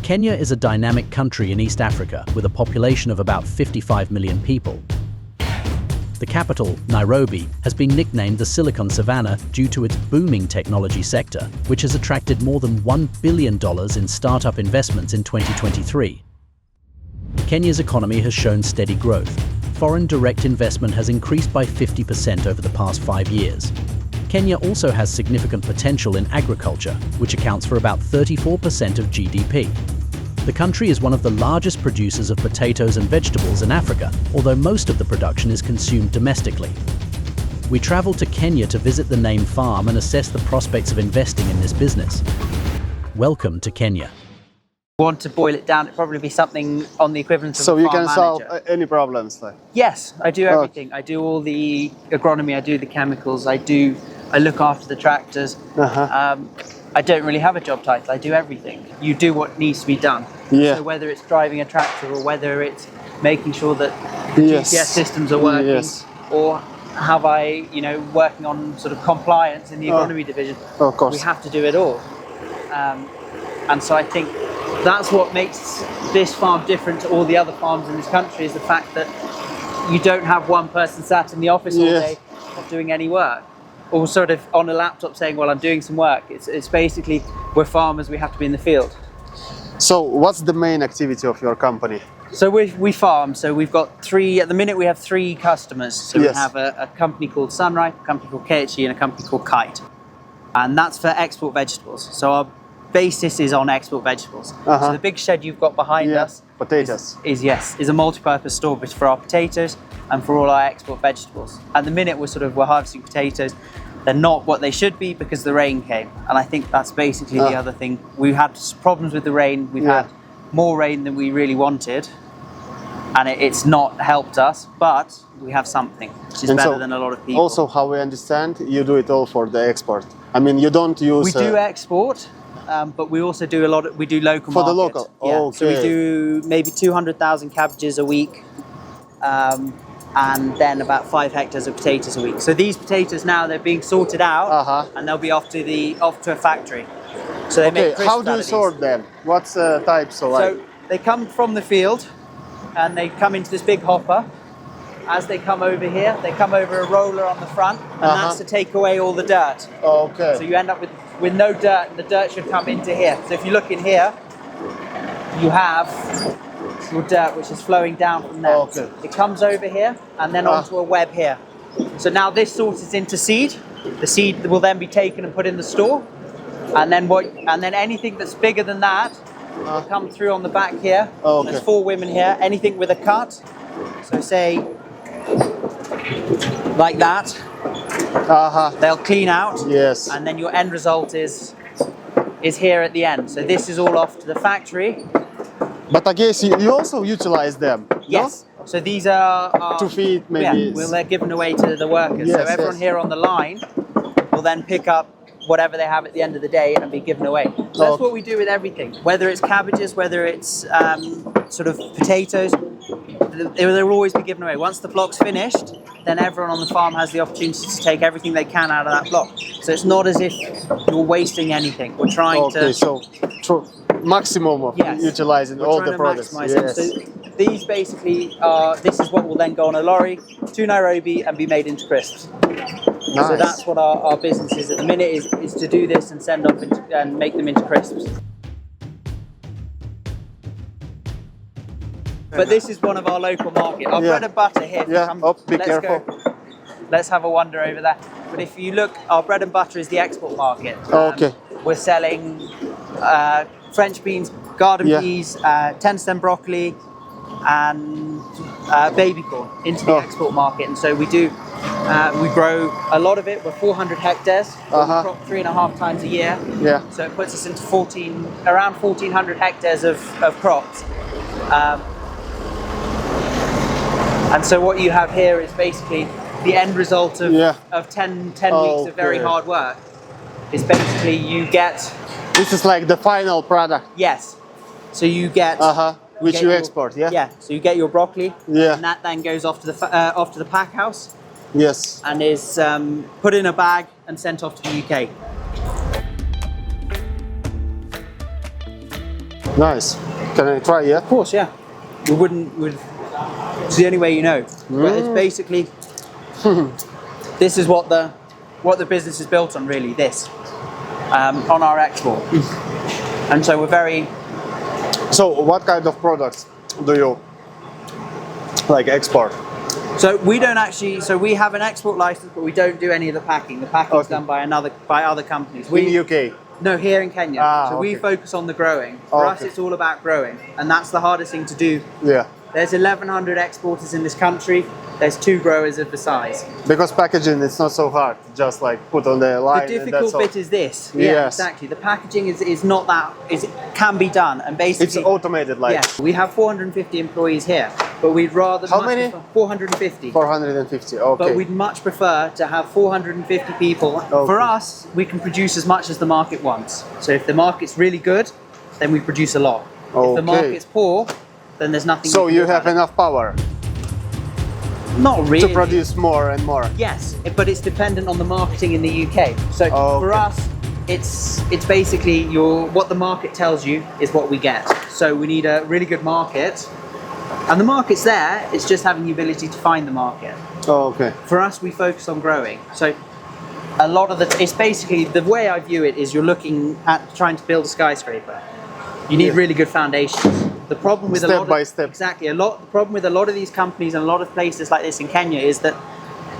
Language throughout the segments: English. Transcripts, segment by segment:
Kenya is a dynamic country in East Africa with a population of about 55 million people. The capital, Nairobi, has been nicknamed the Silicon Savannah due to its booming technology sector, which has attracted more than $1 billion in startup investments in 2023. Kenya's economy has shown steady growth. Foreign direct investment has increased by 50% over the past 5 years. Kenya also has significant potential in agriculture, which accounts for about 34% of GDP. The country is one of the largest producers of potatoes and vegetables in Africa, although most of the production is consumed domestically. We traveled to Kenya to visit the Name farm and assess the prospects of investing in this business. Welcome to Kenya. Want to boil it down, it'd probably be something on the equivalent of So a you farm can solve manager. any problems? Like. Yes, I do everything. I do all the agronomy, I do the chemicals, I look after the tractors. I don't really have a job title, I do everything. You do what needs to be done. Yeah. So whether it's driving a tractor or whether it's making sure that the GPS systems are working, or have working on sort of compliance in the agronomy division. Of course. We have to do it all. And so I think that's what makes this farm different to all the other farms in this country, is the fact that you don't have one person sat in the office all day not doing any work, or sort of on a laptop saying, well, I'm doing some work. It's basically, we're farmers, we have to be in the field. So what's the main activity of your company? So we farm, so we've got at the minute we have 3 customers. So we have a company called Sunripe, a company called KHG, and a company called Kite. And that's for export vegetables. So our basis is on export vegetables. So the big shed you've got behind us potatoes is a multi-purpose store for our potatoes and for all our export vegetables. At the minute we're harvesting potatoes. They're not what they should be because the rain came, and I think that's basically the other thing. We've had problems with the rain. We've had more rain than we really wanted, and it's not helped us, but we have something which is better than a lot of people. Also, how we understand, you do it all for the export. I mean, you don't use... We do export, but we also do we do local for market. the local. Yeah. Okay. So we do maybe 200,000 cabbages a week, and then about 5 hectares of potatoes a week. So these potatoes now, they're being sorted out, and they'll be off to a factory. So they make crisps. How do you sort them? What's types of like? So they come from the field, and they come into this big hopper. As they come over here, they come over a roller on the front, and that's to take away all the dirt. Okay. So you end up with no dirt, and the dirt should come into here. So if you look in here, you have your dirt which is flowing down from there. Okay. It comes over here and then onto a web here. So now this sorts into seed. The seed will then be taken and put in the store, and then anything that's bigger than that will come through on the back here. Okay. There's 4 women here. Anything with a cut, so say like that, they'll clean out. Yes. And then your end result is here at the end. So this is all off to the factory. But I guess you also utilize them. Yes. No? So these are to feed maybe. Yeah, well, they're given away to the workers. So everyone here on the line will then pick up whatever they have at the end of the day and be given away. So that's what we do with everything. Whether it's cabbages, whether it's sort of potatoes, they'll always be given away. Once the block's finished, then everyone on the farm has the opportunity to take everything they can out of that block. So it's not as if you're wasting anything. We're trying to... so maximum of utilizing all the products. Yes. So these basically this is what will then go on a lorry to Nairobi and be made into crisps. Nice. So that's what our business is at the minute, is to do this and send off and make them into crisps. But this is one of our local market. Our bread and butter here. Be careful. Let's have a wander over there. But if you look, our bread and butter is the export market. We're selling French beans, garden peas, 10-stem broccoli, and baby corn into the export market. And so we grow a lot of it. We're 400 hectares. We crop 3.5 times a year. Yeah. So it puts us into around 1,400 hectares of crops. And so what you have here is basically the end result of 10 weeks of very hard work. Is basically you get... This is like the final product. Yes. So you get... Which you export, yeah? Yeah. So you get your broccoli. Yeah. And that then goes off to the pack house. Yes. And is put in a bag and sent off to the UK. Nice. Can I try? Yeah. Of course, yeah. It's the only way you know. But it's basically, this is what the business is built on, really, this, on our export. And so we're very... So what kind of products do you like export? So we don't actually, so we have an export license, but we don't do any of the packing. The packing is done by other companies. In the UK? No, here in Kenya. So we okay. focus on the growing. For us, it's all about growing, and that's the hardest thing to do. Yeah. There's 1,100 exporters in this country. There's 2 growers of the size. Because packaging, it's not so hard. Just like put on the line. The difficult bit is this. Yes. Yeah, exactly. The packaging is not that. It can be done, and basically it's automated. Like we have 450 employees here, but we'd rather how many? 450. 450. Okay. But we'd much prefer to have 450 people. Okay. For us, we can produce as much as the market wants. So if the market's really good, then we produce a lot. Okay. If the market's poor, then there's nothing. So we can do you have about it. enough power Not really. to produce more and more. Yes, but it's dependent on the marketing in the UK. So for us, it's basically what the market tells you is what we get. So we need a really good market, and the market's there. It's just having the ability to find the market. Oh, okay. For us, we focus on growing. So a lot of it's basically, the way I view it is you're looking at trying to build a skyscraper. You need really good foundations. The problem with step by step. Exactly. The problem with a lot of these companies and a lot of places like this in Kenya is that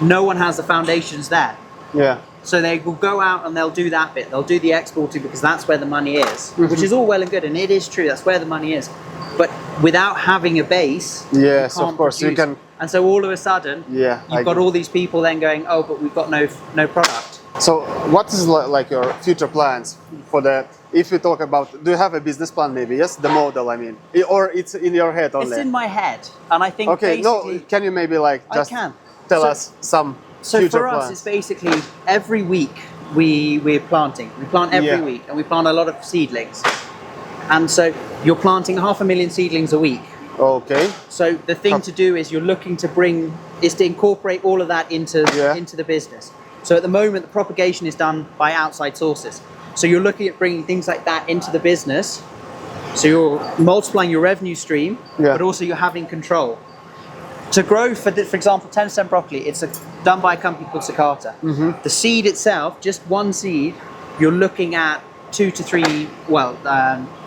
no one has the foundations there. Yeah. So they will go out and they'll do that bit. They'll do the exporting because that's where the money is, which is all well and good, and it is true. That's where the money is. But without having a base, yes, you can't of course produce. you can. And so all of a sudden, you've got all these people then going, oh, but we've got no product. So what is like your future plans for the? If you talk about, do you have a business plan maybe? Yes, the model. I mean, or it's in your head only. It's in my head, and I think. Okay. No. Can you maybe like just tell us some future for us, plans? it's basically every week we're planting. We plant every week, and we plant a lot of seedlings. And so you're planting 500,000 seedlings a week. Okay. So the thing to do is you're looking to incorporate all of that into the business. So at the moment, the propagation is done by outside sources. So you're looking at bringing things like that into the business. So you're multiplying your revenue stream, but also you're having control. To grow, for example, 10% broccoli, it's done by a company called Sakata. The seed itself, just one seed, you're looking at 2 to 3,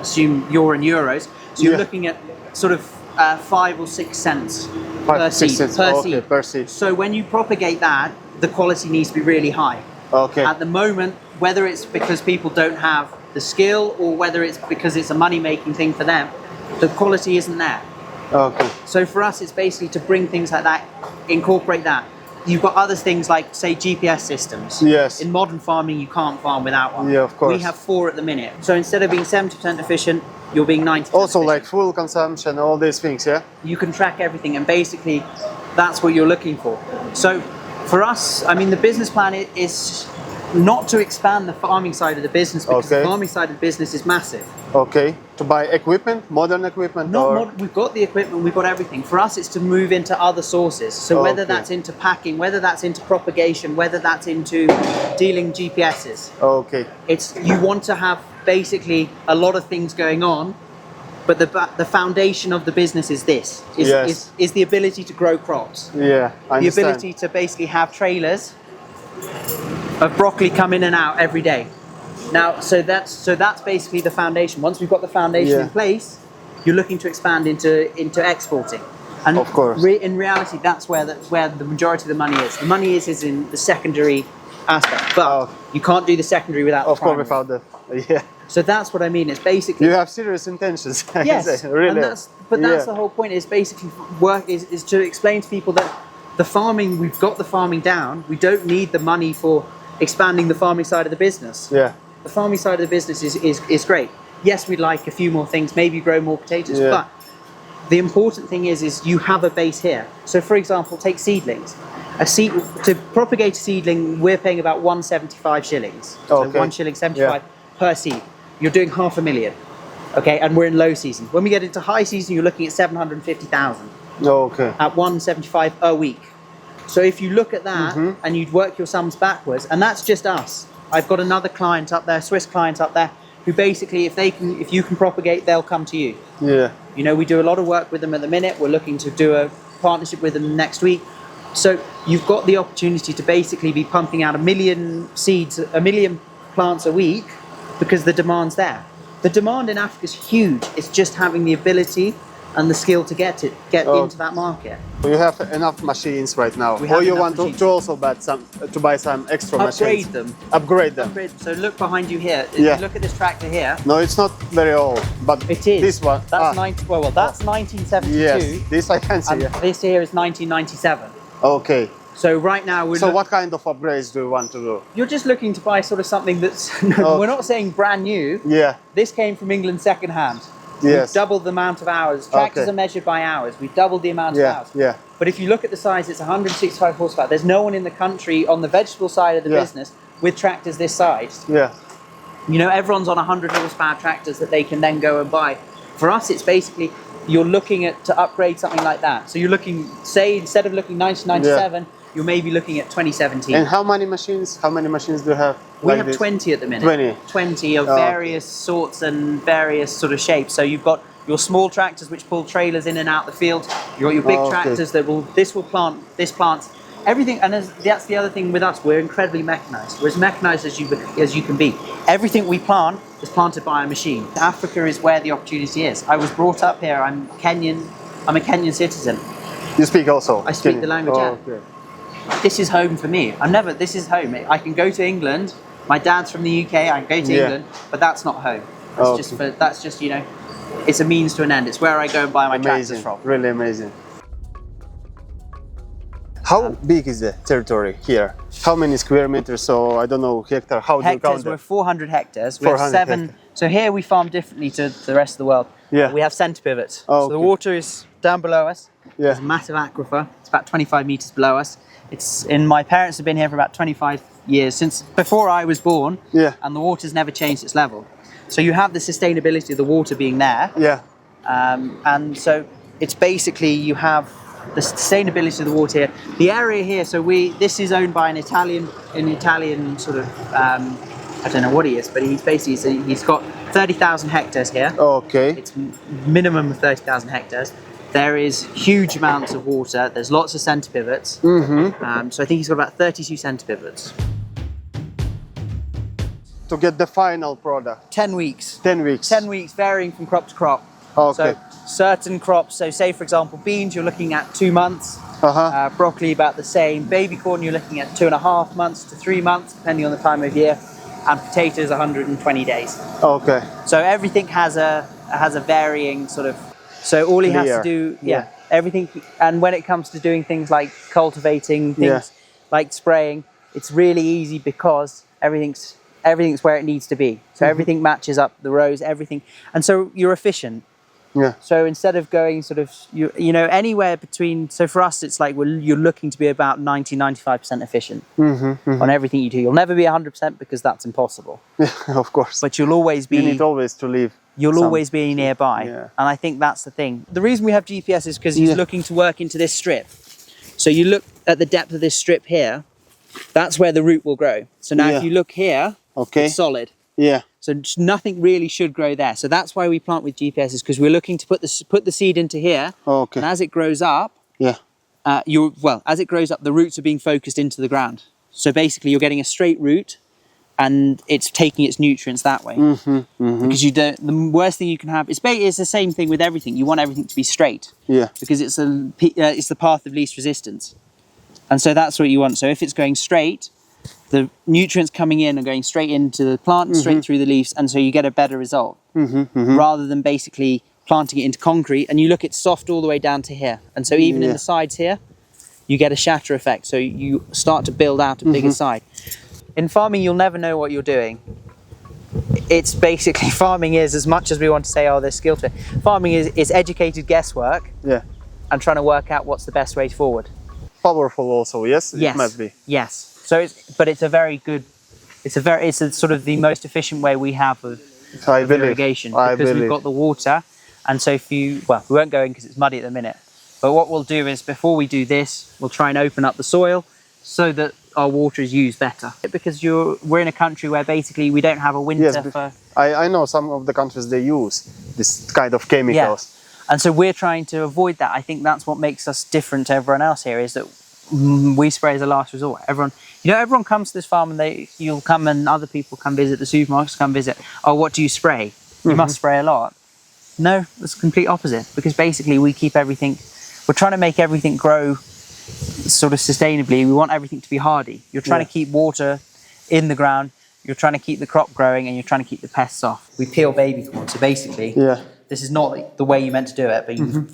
assume you're in euros. So you're looking at sort of 5 or 6 cents per seed. Per seed. So when you propagate that, the quality needs to be really high. Okay. At the moment, whether it's because people don't have the skill or whether it's because it's a money-making thing for them, the quality isn't there. Okay. So for us, it's basically to bring things like that, incorporate that. You've got other things like, say, GPS systems. Yes. In modern farming, you can't farm without one. Yeah, of course. We have 4 at the minute. So instead of being 70% efficient, you're being 90% Also efficient. like fuel consumption, all these things, yeah? You can track everything, and basically that's what you're looking for. So for us, I mean, the business plan is not to expand the farming side of the business, because the farming side of the business is massive. Okay. To buy equipment, modern equipment? We've got the equipment, we've got everything. For us, it's to move into other sources. So whether that's into packing, whether that's into propagation, whether that's into dealing GPSs. Okay. You want to have basically a lot of things going on, but the foundation of the business is this, is the ability to grow crops. Yeah, I understand. The ability to basically have trailers of broccoli come in and out every day. Now, so that's basically the foundation. Once we've got the foundation in place, you're looking to expand into exporting. And of course. In reality, that's where the majority of the money is. The money is in the secondary aspect, but you can't do the secondary without the primary. Of course, without the So that's what I mean. It's basically you have serious intentions. Yes, really. And that's the whole point. Is basically is to explain to people that the farming, we've got the farming down. We don't need the money for expanding the farming side of the business. Yeah. The farming side of the business is great. Yes, we'd like a few more things, maybe grow more potatoes, but the important thing is you have a base here. So for example, take seedlings. To propagate a seedling, we're paying about 175 shillings. So 1 shilling 75 per seed. You're doing 500,000. Okay, and we're in low season. When we get into high season, you're looking at 750,000. Okay. At 175 a week. So if you look at that and you'd work your sums backwards, and that's just us. I've got another client up there, Swiss client up there, who basically, if you can propagate, they'll come to you. Yeah. You know, we do a lot of work with them at the minute. We're looking to do a partnership with them next week. So you've got the opportunity to basically be pumping out 1 million seeds, 1 million plants a week, because the demand's there. The demand in Africa is huge. It's just having the ability and the skill to get into that market. You have enough machines right now, or you want to also buy some extra machines? Upgrade them. So look behind you here. If Yeah. you look at this tractor here. No, it's not very old, but It is. This one. That's 1972. Yes, this I can see. And Yeah. this here is 1997. Okay. So right now we're what kind of upgrades do you want to do? You're just looking to buy sort of something that's we're not saying brand new. Yeah. This came from England secondhand. Yes. We've doubled the amount of hours. Tractors are measured by hours. We've doubled the amount of hours. Yeah. But if you look at the size, it's 165 horsepower. There's no one in the country on the vegetable side of the business with tractors this size. Yeah. You know, everyone's on 100 horsepower tractors that they can then go and buy. For us, it's basically, you're looking to upgrade something like that. So you're looking, say, instead of looking 1997, you're maybe looking at 2017. And how many machines do you have? We have 20 at the minute. 20 of various sorts and various sort of shapes. So you've got your small tractors which pull trailers in and out the field. You've got your big tractors that this plants everything. And that's the other thing with us. We're incredibly mechanized. We're as mechanized as you can be. Everything we plant is planted by a machine. Africa is where the opportunity is. I was brought up here. I'm a Kenyan citizen. You speak also? I speak the language. Okay. This is home for me. This is home. I can go to England. My dad's from the UK. I can go to England, but that's not home. That's just, you know, it's a means to an end. It's where I go and buy my tractors from. Really amazing. How big is the territory here? How many square meters? So I don't know, hectare. How do you count We're it? 400 hectares. We have 7. So here we farm differently to the rest of the world. Yeah. We have centre pivots. Oh, so the water is down below us. Yeah. There's a massive aquifer. It's about 25 meters below us. My parents have been here for about 25 years, since before I was born. Yeah. And the water's never changed its level. So you have the sustainability of the water being there. Yeah. And so it's basically, you have the sustainability of the water here. The area here, this is owned by an Italian sort of, I don't know what he is, but he's got 30,000 hectares here. Okay. It's minimum of 30,000 hectares. There is huge amounts of water. There's lots of centre pivots. Mm-hmm. So I think he's got about 32 centre pivots. To get the final product? 10 weeks. 10 weeks. 10 weeks, varying from crop to crop. Okay. So certain crops, so say for example beans, you're looking at 2 months. Broccoli about the same. Baby corn, you're looking at 2.5 months to 3 months, depending on the time of year. And potatoes, 120 days. Okay. So everything has a varying sort of. So all he has to do, everything. And when it comes to doing things like cultivating, things like spraying, it's really easy because everything's where it needs to be. So everything matches up the rows, everything, and so you're efficient. Yeah. So instead of going sort of, you know, anywhere between, so for us, it's like you're looking to be about 90-95% efficient on everything you do. You'll never be 100% because that's impossible. Yeah, of course. But you'll always be. You need always to leave. You'll always be nearby. Yeah. And I think that's the thing. The reason we have GPS is because he's looking to work into this strip. So you look at the depth of this strip here, that's where the root will grow. So now if you look here, it's solid. Yeah. So nothing really should grow there. So that's why we plant with GPS, is because we're looking to put the seed into here. Okay. And as it grows up, as it grows up, the roots are being focused into the ground. So basically, you're getting a straight root, and it's taking its nutrients that way. Because you don't. The worst thing you can have. It's the same thing with everything. You want everything to be straight. Yeah. Because it's the path of least resistance, and so that's what you want. So if it's going straight, the nutrients coming in are going straight into the plant and straight through the leaves, and so you get a better result rather than basically planting it into concrete. And you look, it's soft all the way down to here, and so even in the sides here, you get a shatter effect. So you start to build out a bigger side. In farming, you'll never know what you're doing. It's basically, farming is, as much as we want to say, oh, there's skill to it, farming is educated guesswork and trying to work out what's the best way forward. Powerful also, yes? It must be. Yes. So it's a sort of the most efficient way we have of irrigation, because we've got the water. And so we won't go in because it's muddy at the minute. But what we'll do is, before we do this, we'll try and open up the soil so that our water is used better. Because we're in a country where basically we don't have a winter for... I know some of the countries, they use this kind of chemicals. Yeah. And so we're trying to avoid that. I think that's what makes us different to everyone else here, is that we spray as a last resort. Everyone comes to this farm and you'll come and other people come visit, the supermarkets come visit. Oh, what do you spray? You must spray a lot. No, it's the complete opposite, because basically we're trying to make everything grow sort of sustainably. We want everything to be hardy. You're trying to keep water in the ground, you're trying to keep the crop growing, and you're trying to keep the pests off. We peel baby corn, so basically this is not the way you meant to do it, but you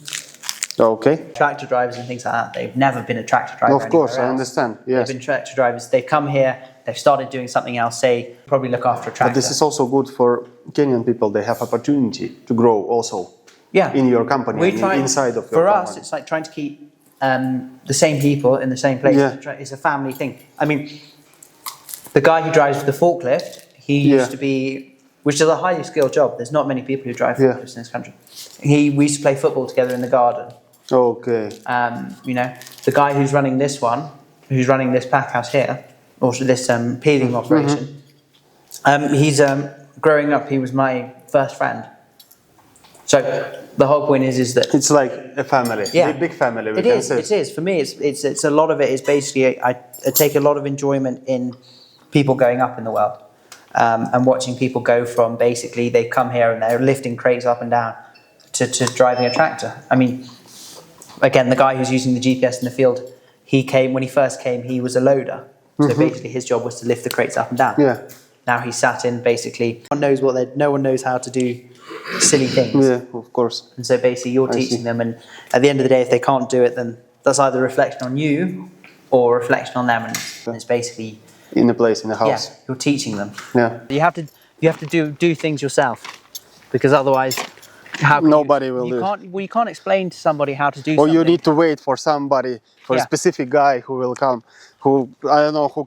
tractor drivers and things like that, they've never been a tractor driver. Of course, I understand. Yes. They've been tractor drivers, they've come here, they've started doing something else, say, probably look after a tractor. But this is also good for Kenyan people, they have opportunity to grow also in your company, inside of your company. For us, it's like trying to keep the same people in the same place. It's a family thing. I mean, the guy who drives the forklift, he used to be, which is a highly skilled job. There's not many people who drive forklifts in this country. We used to play football together in the garden. Okay. The guy who's running this one, who's running this pack house here, or this peeling operation, he's growing up, he was my first friend. So the whole point is that it's like a family, big family. It is. For me, it's a lot of it is basically I take a lot of enjoyment in people going up in the world and watching people go from basically they come here and they're lifting crates up and down to driving a tractor. I mean, again, the guy who's using the GPS in the field, when he first came, he was a loader. So basically his job was to lift the crates up and down. Yeah. Now he's sat in basically, no one knows how to do silly things. Yeah, of course. And so basically you're teaching them, and at the end of the day, if they can't do it, then that's either a reflection on you or a reflection on them, and it's basically in a place, in a house. Yeah, you're teaching them. Yeah. You have to do things yourself, because otherwise nobody will do it. You can't explain to somebody how to do or something. You need to wait for somebody, for a specific guy who will come, who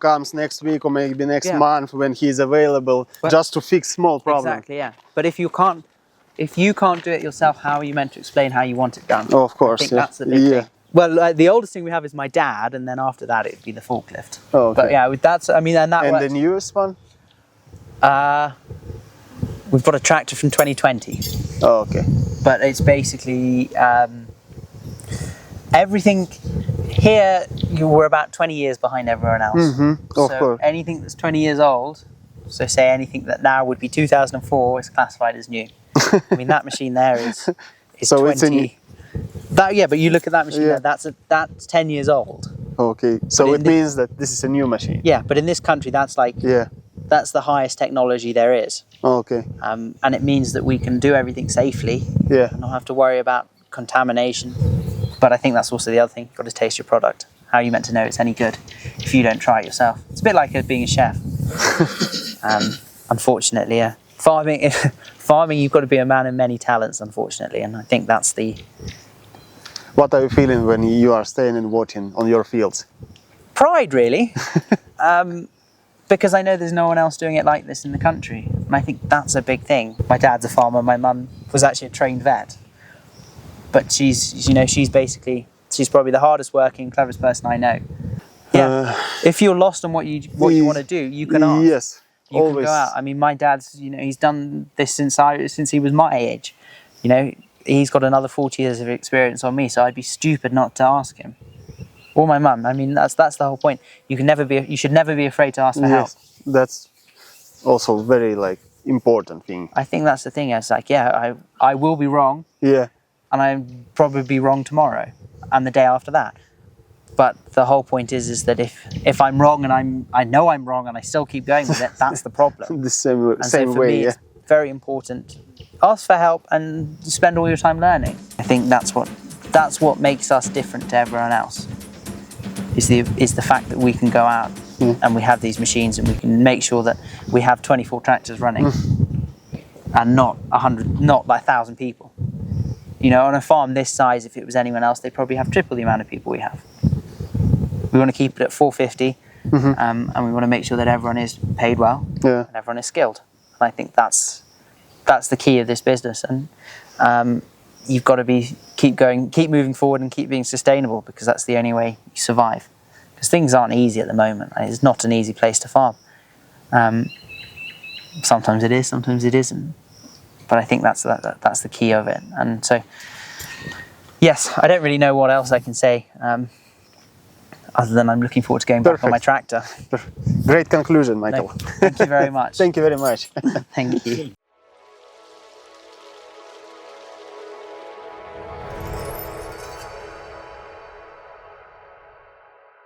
comes next week or maybe next month when he's available, just to fix small problems. Exactly, yeah. But if you can't do it yourself, how are you meant to explain how you want it done? Oh, of course. I think that's the big thing. Well, the oldest thing we have is my dad, and then after that it'd be the forklift. Oh, okay. But yeah, And the newest one? We've got a tractor from 2020. Oh, okay. But it's basically everything here. We're about 20 years behind everyone else. Of course. Anything that's 20 years old, so say anything that now would be 2004, is classified as new. I mean, that machine there is so 20. But you look at that machine there. That's 10 years old. Okay. So it means that this is a new machine. Yeah, but in this country, that's like that's the highest technology there is. Okay. And it means that we can do everything safely. And not have to worry about contamination. But I think that's also the other thing. You've got to taste your product. How are you meant to know it's any good if you don't try it yourself? It's a bit like being a chef. Unfortunately, yeah. Farming, you've got to be a man of many talents, unfortunately. And I think that's the... What are you feeling when you are staying and watching on your fields? Pride, really. Because I know there's no one else doing it like this in the country. And I think that's a big thing. My dad's a farmer. My mum was actually a trained vet. But she's probably the hardest working, cleverest person I know. Yeah. If you're lost on what you want to do, you can ask. Yes. You can go out. I mean, my dad's, he's done this since he was my age. He's got another 40 years of experience on me, so I'd be stupid not to ask him. Or my mum. I mean, that's the whole point. You should never be afraid to ask for help. That's also very important thing. I think that's the thing. It's like, I will be wrong. Yeah. And I'll probably be wrong tomorrow and the day after that. But the whole point is that if I'm wrong and I know I'm wrong and I still keep going with it, that's the problem. The same way. So for me, it's very important. Ask for help and spend all your time learning. I think that's what makes us different to everyone else. Is the fact that we can go out and we have these machines and we can make sure that we have 24 tractors running and not 100, not like 1,000 people. On a farm this size, if it was anyone else, they'd probably have triple the amount of people we have. We want to keep it at 450 and we want to make sure that everyone is paid well and everyone is skilled. And I think that's the key of this business. And you've got to keep moving forward and keep being sustainable, because that's the only way you survive. because things aren't easy at the moment. It's not an easy place to farm. Sometimes it is, sometimes it isn't. But I think that's the key of it. And so, yes, I don't really know what else I can say, other than I'm looking forward to going back on my tractor. Great conclusion, Michael. No, thank you very much. Thank you very much. Thank you.